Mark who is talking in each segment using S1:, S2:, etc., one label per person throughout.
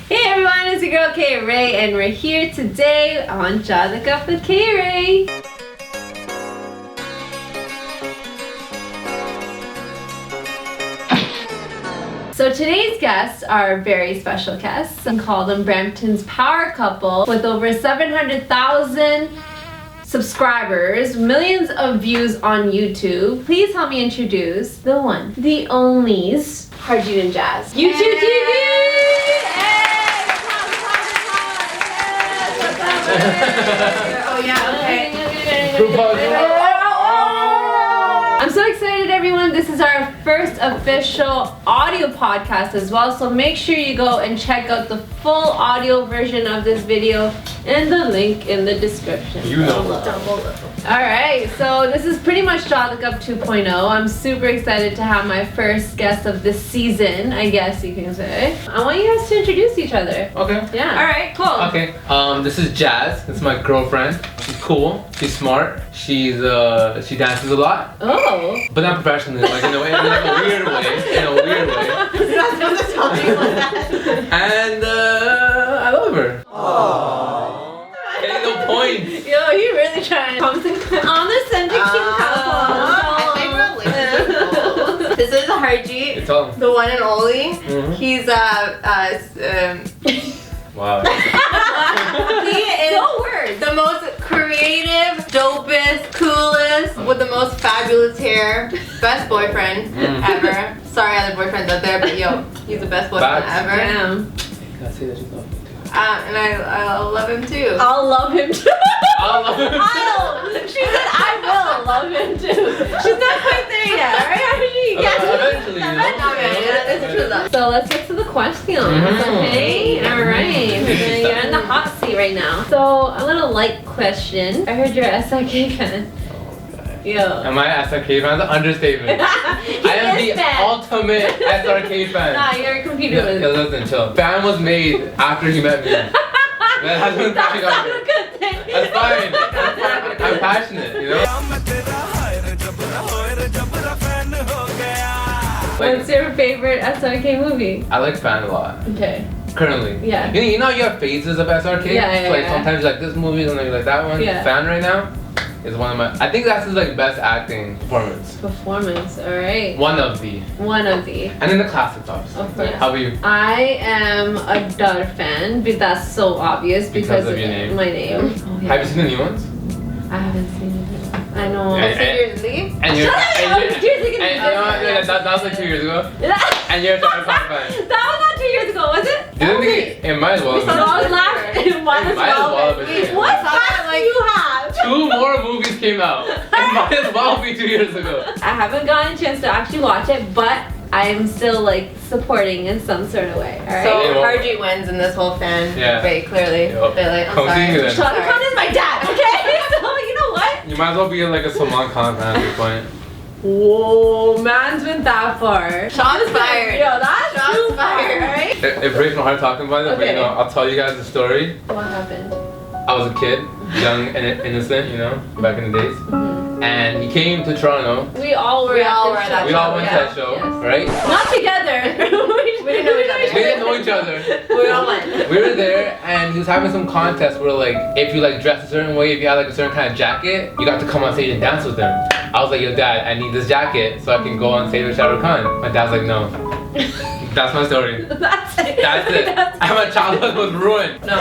S1: Hey everyone, it's your girl KayRay, and we're here today on Jolly Up with KayRay. So today's guests are very special guests. I call them Brampton's power couple with over 700,000 subscribers, millions of views on YouTube. Please help me introduce the one, the onlys, Harjeet and Jazz. YouTwoTV! Oh yeah, okay. I'm so excited, everyone. This is our first official audio podcast as well, so make sure you go and check out the full audio version of this video in the link in the description. Down below. Alright, so this is pretty much Jolly Up 2.0. I'm super excited to have my first guest of this season, I guess you can say. I want you guys to introduce each other.
S2: Okay.
S1: Yeah. Alright, cool.
S2: Okay. This is Jazz. This is my girlfriend. She's cool. She's smart. She dances a lot.
S1: Oh.
S2: But not professionally, like in a weird way. In a weird way. And I love her. Aww. Getting no points.
S1: Yo, he really trying. On the Sunday
S3: I think we're listening. This is Harjeet, the one and only.
S2: Mm-hmm.
S3: He's
S2: Wow.
S3: He is the most creative, dopest, coolest, with the most fabulous hair, best boyfriend ever. Sorry, other boyfriends out there, but yo, he's the best boyfriend ever.
S1: Damn.
S2: I say that you love me too.
S3: And I love him too.
S1: I'll love him too.
S2: I'll love him too.
S1: She said I will love him too. She's not quite there yet, right?
S2: Eventually,
S3: It's true love.
S1: So let's get to the questions, okay? Alright, you're in the hot seat right now. So a little light question. I heard you're a SRK fan. Yo.
S2: Am I an SRK fan? That's an understatement. I am the ultimate SRK fan.
S1: Nah, you're a computer with
S2: Yeah, listen, chill. Fan was made after he met me. That has been
S1: That's not a good thing.
S2: That's fine. I'm passionate, you know?
S1: What's your favorite SRK movie?
S2: I like Fan a lot.
S1: Okay.
S2: Currently.
S1: Yeah.
S2: You know you have phases of SRK?
S1: Yeah,
S2: Like sometimes you like this movie and then you like that one.
S1: Yeah.
S2: Fan right now is one of my, I think that's his like best acting performance.
S1: Alright.
S2: One of the. And then the classics obviously.
S1: Of course.
S2: How about you?
S1: I am a Dar fan, but that's so obvious because
S2: of your name.
S1: my name. Oh, yeah.
S2: Have you seen the new ones?
S1: I haven't seen it. I know.
S3: Seriously?
S2: And you're, that was like 2 years ago.
S1: That
S2: And you're a fan.
S1: was not 2 years ago, was it?
S2: You didn't think it might as well
S1: So
S2: have
S1: I was laughing. It might as well
S2: have
S1: be.
S2: been.
S1: What facts do you have?
S2: 2 more movies came out. It might as well be 2 years ago.
S1: I haven't gotten a chance to actually watch it, but I'm still like supporting in some sort of way. Alright?
S3: So Harjeet wins in this whole fan debate, clearly.
S2: Yep.
S3: Really, I'm
S2: Come see me
S3: sorry.
S2: then.
S1: Shah Rukh Khan is my dad, okay? So you know what?
S2: You might as well be like a Salman Khan fan at this point.
S1: Whoa, man's went that far.
S3: Shots fired.
S1: Yo, that's
S3: Shots
S1: too far,
S3: fired.
S1: right?
S2: It breaks my heart talking about it, but you know, I'll tell you guys the story.
S1: What happened?
S2: I was a kid, young and innocent, you know, back in the days. And he came to Toronto.
S1: We all were at that
S2: We all went to that show, right?
S1: Not together.
S3: We didn't know each other.
S2: We didn't know each other.
S3: We all went.
S2: We were there, and he was having some contest where, like, if you like dressed a certain way, if you had like a certain kind of jacket, you got to come on stage and dance with him. I was like, yo, Dad, I need this jacket so I can go on stage with Shah Rukh Khan. My dad's like, no. That's my story.
S1: That's it.
S2: That's it. My childhood was ruined.
S3: No.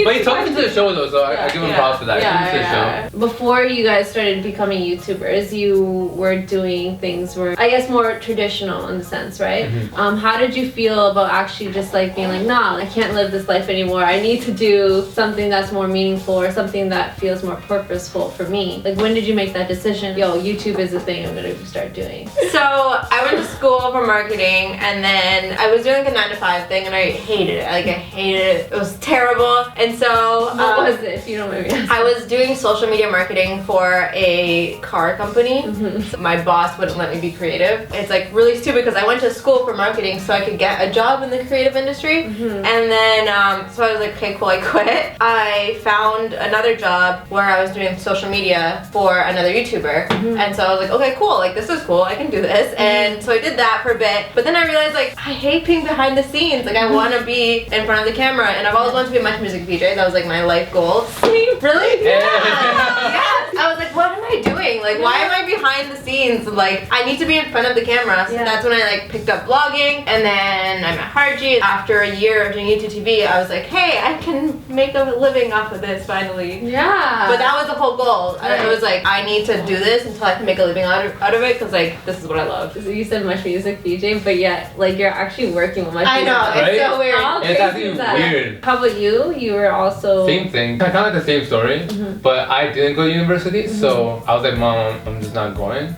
S2: But he took me to the show though, so I give him props for that. He took me to the show.
S1: Before you guys started becoming YouTubers, you were doing things were, I guess, more traditional in the sense, right? How did you feel about actually just like being like, nah, I can't live this life anymore. I need to do something that's more meaningful or something that feels more purposeful for me. Like, when did you make that decision? Yo, YouTube is the thing I'm gonna start doing.
S3: So I went to school for marketing, and then I was doing like a 9-to-5 thing, and I hated it. Like I hated it. It was terrible. And so
S1: What was it, if you don't mind me asking?
S3: I was doing social media marketing for a car company. So my boss wouldn't let me be creative. It's like really stupid because I went to school for marketing so I could get a job in the creative industry. And then so I was like, okay, cool, I quit. I found another job where I was doing social media for another YouTuber. And so I was like, okay, cool, like this is cool, I can do this. And so I did that for a bit, but then I realized like I hate hate being behind the scenes. Like, I want to be in front of the camera, and I've always wanted to be much music VJ. That was like my life goal. Really?
S2: Yeah.
S3: Yes. I was like, what am I doing? Like, why am I behind the scenes? Like, I need to be in front of the camera. So that's when I like picked up vlogging, and then I met Harji. After a year of doing YouTwoTV, I was like, hey, I can make a living off of this finally.
S1: Yeah.
S3: But that was the whole goal. It was like, I need to do this until I can make a living out of it, because like, this is what I love.
S1: So you said much music VJ, but yet like you're actually working with much music.
S3: I know, it's so weird.
S1: How
S2: It's actually
S1: crazy is that?
S2: weird.
S1: How about you? You were also
S2: Same thing. Kind of like the same story, but I didn't go to university, so I was like, Mom, I'm just not going.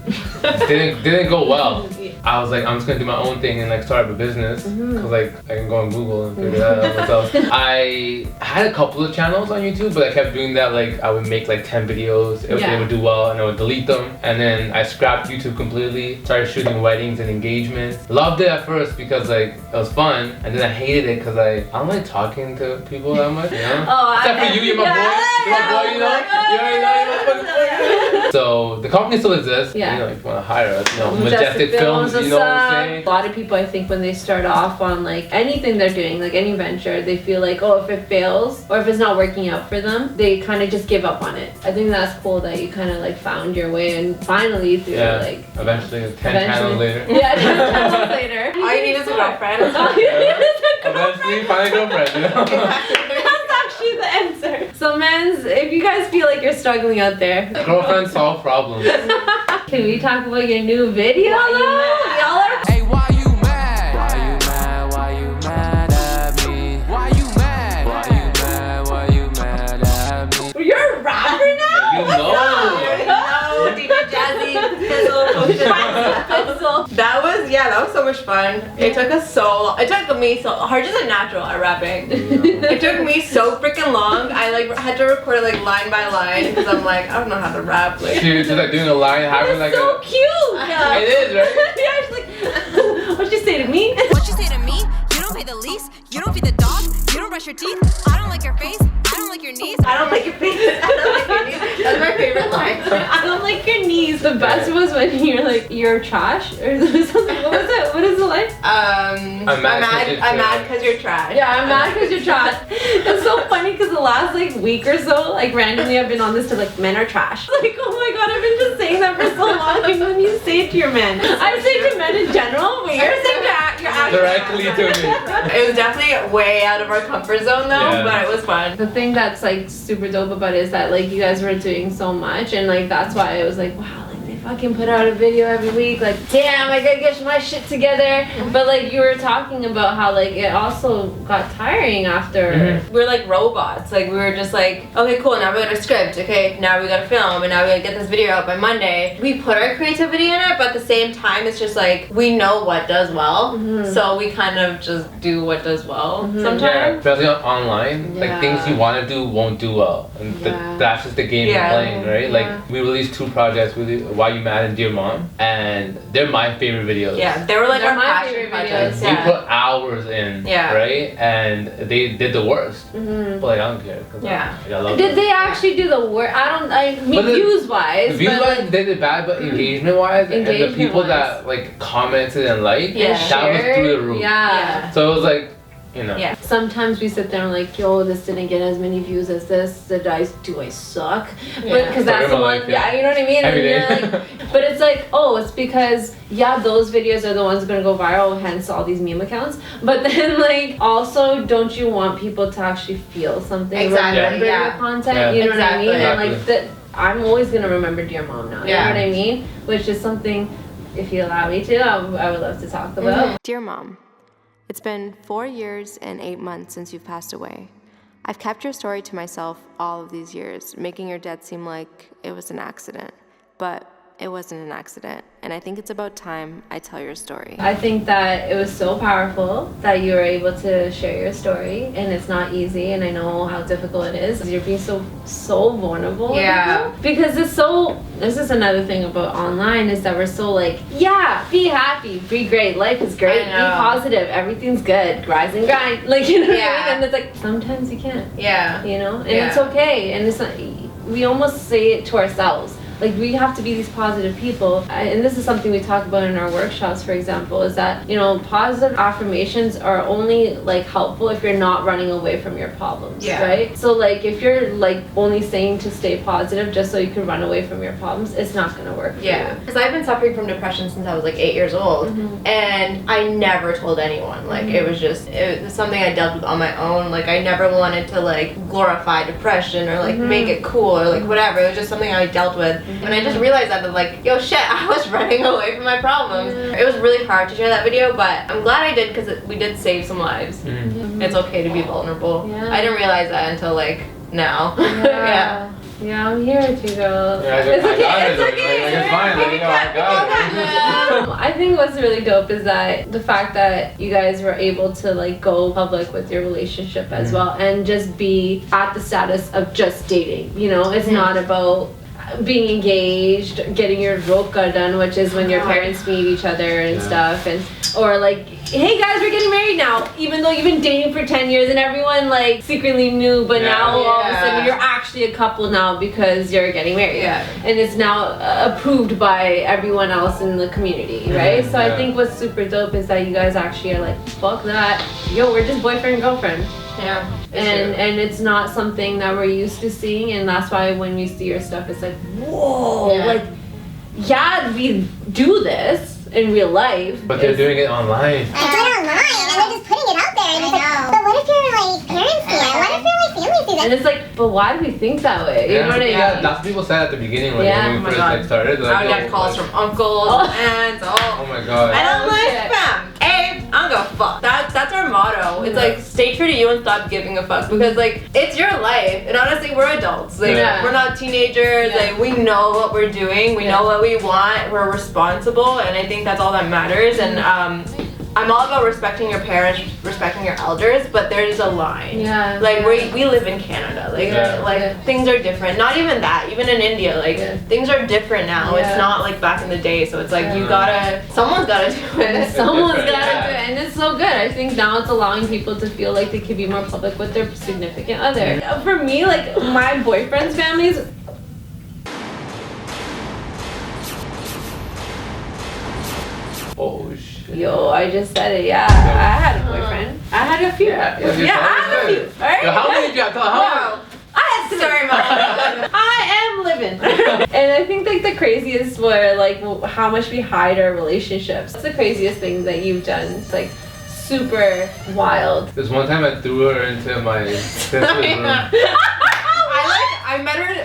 S2: didn't go well. I was like, I'm just gonna do my own thing and like start up a business, cause like I can go on Google and figure that out myself. I had a couple of channels on YouTube, but I kept doing that. Like I would make like 10 videos, they would do well, and I would delete them, and then I scrapped YouTube completely. Started shooting weddings and engagements. Loved it at first because like it was fun, and then I hated it because I don't like talking to people that much. You know? Except for you, you're my boy. You're my boy, you know. You already know you're my fucking boy. So the company still exists.
S1: Yeah.
S2: You know, if you want to hire us, you know, Majestic Films. You know what I'm saying?
S1: A lot of people, I think, when they start off on like anything they're doing, like any venture, they feel like, oh, if it fails or if it's not working out for them, they kind of just give up on it. I think that's cool that you kind of like found your way and finally through like
S2: eventually 10 channels later.
S1: Yeah, 10 channels later.
S3: All you need is a girlfriend.
S2: Eventually find a girlfriend, you know?
S1: That's actually the answer. So mans, if you guys feel like you're struggling out there,
S2: Girlfriends solve problems.
S1: can we talk about your new video? Y'all are
S4: Hey, why you mad? Why you mad? Why you mad at me? Why you mad? Why you mad? Why you mad at me?
S1: You're a rapper now?
S2: You know.
S3: No, DJ Jazzy, Fizzle. That was so much fun. It took us so long. It took me so. Harji's a natural at rapping. It took me so freaking long. I like had to record it like line by line because I'm like, I don't know how to rap. Like,
S2: She's just like doing a line, having like
S1: so cute.
S3: Yeah.
S2: It is, right?
S1: Yeah, she's like, what'd you say to me?
S5: What you say to me? You don't pay the lease. You don't feed the dog. You don't brush your teeth. I don't like your face. I don't like your knees.
S3: I don't like your face. I don't like your knees. That's my favorite line.
S1: I don't like your knees. The best was when you're like, you're trash or something. What was it? What is the line?
S3: I'm mad because you're trash.
S1: Yeah, I'm mad because you're trash. It's so funny because the last like week or so, like randomly I've been on this to like, men are trash. Like, oh my god, I've been just saying that for so long. And when you say it to your men, I say it to men in general, but you're saying that you're actually
S2: Directly to me.
S3: It was definitely way out of our comfort zone though, but it was fun.
S1: The thing that's like super dope about it is that like you guys were doing so much, and like that's why it was like, wow, like they fucking put out a video every week, like damn, I gotta get my shit together. But like you were talking about how like it also got tiring after.
S3: We were like robots. Like we were just like, okay, cool, now we got a script, okay, now we gotta film, and now we gotta get this video out by Monday. We put our creativity in it, but at the same time it's just like we know what does well, so we kind of just do what does well sometimes.
S2: Yeah, especially online, like things you want to do won't do well, and that's just the game you're playing, right? Like we released 2 projects, Why You Mad and Dear Mom, and they're my favorite videos.
S3: Yeah, they were like our
S1: my
S3: passion
S1: favorite
S3: projects.
S1: videos.
S2: We put hours in, right? And they did the worst. But like I don't care. I love
S1: Did
S2: it.
S1: they actually do the work? I mean, views wise.
S2: Views wise, they did bad, but engagement wise, and the people that like commented and liked, that was through the roof.
S1: Yeah.
S2: So it was like, you know.
S3: Yeah.
S1: Sometimes we sit there and like, yo, this didn't get as many views as this. Do I suck? But because that's the one, you know what I mean? And you're like, but it's like, oh, it's because those videos are the ones that are gonna go viral, hence all these meme accounts. But then like, also, don't you want people to actually feel something? Remember your content, you know what I mean? And like that, I'm always gonna remember Dear Mom now. You know what I mean? Which is something, if you allow me to, I would love to talk about.
S6: Dear Mom, it's been 4 years and 8 months since you've passed away. I've kept your story to myself all of these years, making your death seem like it was an accident. But it wasn't an accident, and I think it's about time I tell your story.
S1: I think that it was so powerful that you were able to share your story, and it's not easy, and I know how difficult it is. You're being so vulnerable.
S3: Yeah.
S1: Because this is another thing about online, is that we're so like, be happy, be great, life is great, be positive, everything's good, rise and grind. Like, you know what I mean? And it's like, sometimes you can't.
S3: Yeah.
S1: You know? And it's okay, and it's not, we almost say it to ourselves. like we have to be these positive people. And this is something we talk about in our workshops, for example, is that, you know, positive affirmations are only like helpful if you're not running away from your problems, right? So like if you're like only saying to stay positive just so you can run away from your problems, it's not gonna work for you.
S3: Because I've been suffering from depression since I was like 8 years old, and I never told anyone. Like it was something I dealt with on my own. Like I never wanted to like glorify depression or like make it cool or like whatever. It was just something I dealt with, and I just realized that like, yo, shit, I was running away from my problems. It was really hard to share that video, but I'm glad I did because we did save some lives. It's okay to be vulnerable. I didn't realize that until like now.
S1: Yeah, I'm here with you, girl.
S2: Yeah, it's okay. It's fine. Like, I got it.
S1: I think what's really dope is that the fact that you guys were able to like go public with your relationship as well, and just be at the status of just dating. You know, it's not about being engaged, getting your roka done, which is when your parents meet each other and stuff, and or like, hey guys, we're getting married now, even though you've been dating for 10 years and everyone like secretly knew, but now all of a sudden you're actually a couple now because you're getting married, and it's now approved by everyone else in the community, right? So I think what's super dope is that you guys actually are like, fuck that, yo, we're just boyfriend and girlfriend. And it's not something that we're used to seeing, and that's why when we see your stuff, it's like, whoa, like, we do this in real life,
S2: but they're doing it online.
S7: They're doing it online, and they're just putting it out there. And it's like, but what if your like parents see it? What if your like family sees it?
S1: And it's like, but why do we think that way? You know what I mean?
S2: Yeah, that's what people said at the beginning when we first like started. Like,
S3: I would get calls from uncles, aunts,
S2: oh my god.
S3: And I'm like, fam, I don't give a fuck. That's our motto. It's like, stay true to you and stop giving a fuck, because like it's your life, and honestly we're adults. Like we're not teenagers. Like we know what we're doing. We know what we want. We're responsible, and I think that's all that matters. And I'm all about respecting your parents, respecting your elders, but there's a line. Like we live in Canada. Like things are different. Not even that. Even in India, like things are different now. It's not like back in the day. So it's like someone's gotta do it.
S1: Someone's gotta do it, and it's so good. I think now it's allowing people to feel like they can be more public with their significant other. For me, like my boyfriend's families.
S2: Oh shit.
S1: Yo, I just said it. I had a boyfriend. I had a few. I had a few. Alright.
S2: How many did you have? How many?
S3: Sorry, Mom.
S1: I am living. And I think like the craziest were like how much we hide our relationships. What's the craziest thing that you've done? It's like super wild.
S2: There's one time I threw her into my sister's room.
S3: I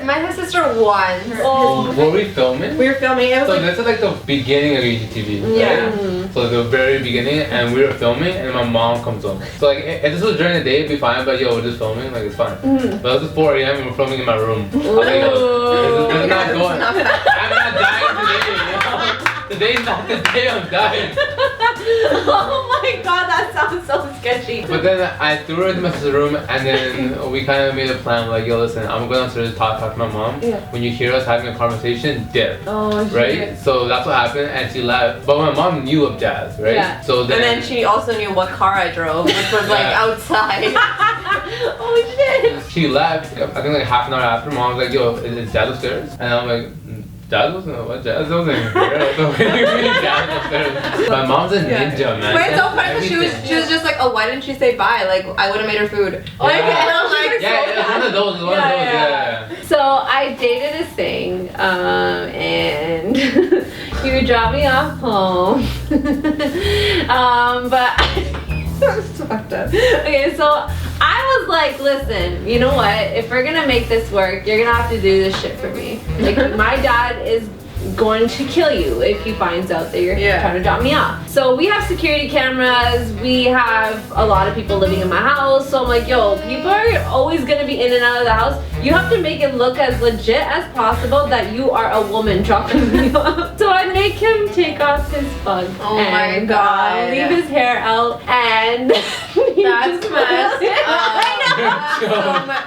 S3: met her sister once.
S2: Were we filming?
S3: We were filming. It was
S2: so this is like the beginning of YouTwoTV, right? So the very beginning, and we were filming, and my mom comes home. So like, if this was during the day, it'd be fine. But yo, we're just filming, like it's fine. But it was 4 a.m. and we're filming in my room. I was like, yo, this is not going. I'm not dying today. You know? Today's not the day I'm dying.
S1: Oh my god, that sounds so sketchy.
S2: But then I threw her into my sister's room, and then we kind of made a plan, like, yo, listen, I'm going downstairs to talk to my mom. When you hear us having a conversation, dip. Right? So that's what happened, and she left. But my mom knew of Jazz, right? So then,
S3: and then she also knew what car I drove, which was like outside.
S1: Oh shit.
S2: She left, I think like half an hour after. Mom was like, yo, is Jazz upstairs? And I'm like, Jazz wasn't what? Jazz wasn't here. Jazz upstairs. My mom's a ninja, man.
S3: But it's so funny because she was just like, oh, why didn't she say bye? Like I would have made her food. And I was like,
S2: it was one of those. Yeah.
S1: So I dated this thing, and he would drop me off home. But it's fucked up. Okay, so I was like, listen, you know what? If we're gonna make this work, you're gonna have to do this shit for me. Like, my dad is going to kill you if he finds out that you're trying to drop me off. So we have security cameras, we have a lot of people living in my house, so I'm like, yo, people are always gonna be in and out of the house. You have to make it look as legit as possible that you are a woman dropping me off. So I make him take off his fug.
S3: Oh my god.
S1: Leave his hair out, and
S3: that's messed up.
S1: I know.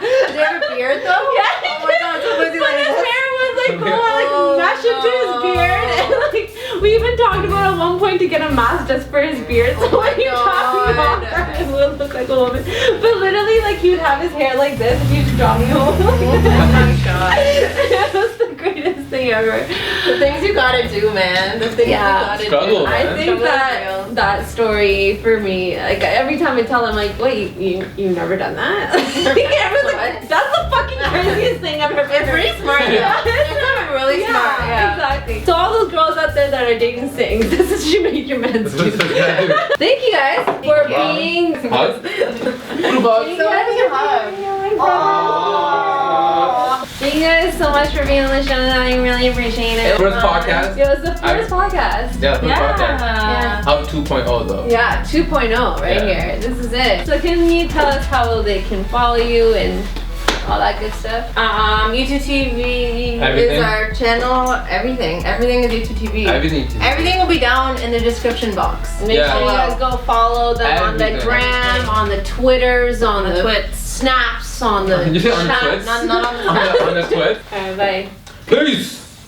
S3: Did he have a beard though?
S1: Yeah.
S3: Oh my god, so was he like
S1: his hair was like going like mesh into his beard, and like we even talked about at one point to get a mask just for his beard, so when he dropped me off, it would look like a woman. But literally, like he would have his hair like this, and he'd drop me home.
S3: Oh my god.
S1: It was the greatest thing ever.
S3: The things you gotta do, man. The things
S1: Yeah.
S3: you gotta
S2: Struggle,
S3: do.
S2: man.
S1: I think
S3: Struggle is
S1: that
S3: real.
S1: that story for me, like every time I tell them, like, wait, you've never done that? Everyone's like, that's the fucking craziest thing I've ever
S3: It's pretty smart, yeah. It's really smart, yeah.
S1: Exactly. So all those girls out there that are dating sings, this is your major men's.
S2: That's what you gotta do.
S1: Thank you guys for
S2: you.
S1: being.
S2: Hug? Group hug.
S3: So what do you hug?
S1: Thank you guys so much for being on the show tonight. I really appreciate it.
S2: First podcast.
S1: It was the first podcast.
S2: Yeah, first podcast.
S1: Yeah.
S2: Up 2.0 though.
S1: Yeah, 2.0 right
S2: Yeah.
S1: here. This is it. So can you tell us how they can follow you and all that good stuff?
S3: YouTwoTV
S2: Everything?
S3: is our channel. Everything is YouTwoTV. Everything will be down in the description box.
S1: Make
S2: Yeah.
S1: sure you guys go follow them on the
S2: Everything.
S1: gram, on the Twitters, on the
S3: Twits.
S1: Snaps, on the
S2: Did you say on the
S1: chat-
S2: Twits?
S3: Not on the
S2: On the twit.
S1: Alright, bye.
S2: Peace.